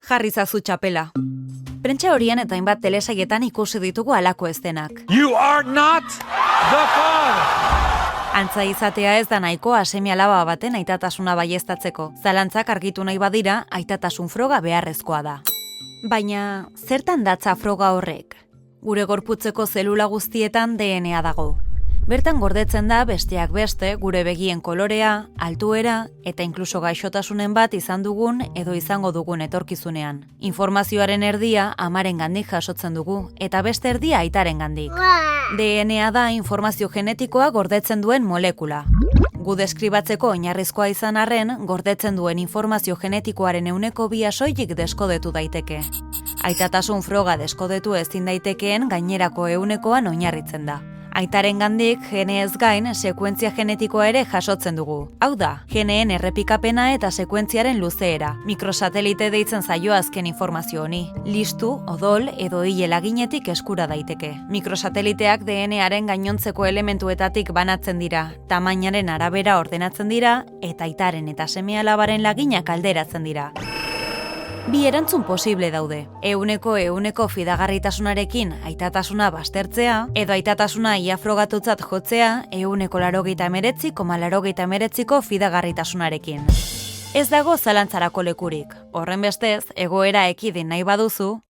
Jarri zazu txapela. Prentsa horien eta hainbat telesaietan ikusi ditugu halako eszenak. You are not the father. Antza izatea ez da nahikoa seme-alaba baten aitatasuna baieztatzeko. Zalantzak argitu nahi badira, aitatasun froga beharrezkoa da. Baina, zertan datza froga horrek? Gure gorputzeko zelula guztietan DNA dago. Bertan gordetzen da besteak beste gure begien kolorea, altuera eta inkluso gaixotasunen bat izan dugun edo izango dugun etorkizunean. Informazioaren erdia amarengandik jasotzen dugu eta beste erdia aitarengandik. DNA da informazio genetikoa gordetzen duen molekula. Gu deskribatzeko oinarrizkoa izan arren, gordetzen duen informazio genetikoaren 2% soilik deskodetu daiteke. Aitatasun froga deskodetu ezin daitekeen gainerako 1%an oinarritzen da. Aitarengandik geneez gain sekuentzia genetikoa ere jasotzen dugu. Hau da, geneen errepikapena eta sekuentziaren luzeera. Mikrosatelite deitzen zaio azken informazio honi. Listu, odol edo hile laginetik eskura daiteke. Mikrosateliteak DNA-aren gainontzeko elementuetatik banatzen dira, tamainaren arabera ordenatzen dira eta aitaren eta seme-alabaren laginak alderatzen dira. Bi erantzun posible daude. 100% fidagarritasunarekin aitatasuna baztertzea, edo aitatasuna ia frogatutzat jotzea 189,89ko fidagarritasunarekin. Ez dago zalantzarako lekurik. Horrenbestez, egoera ekidin nahi baduzu,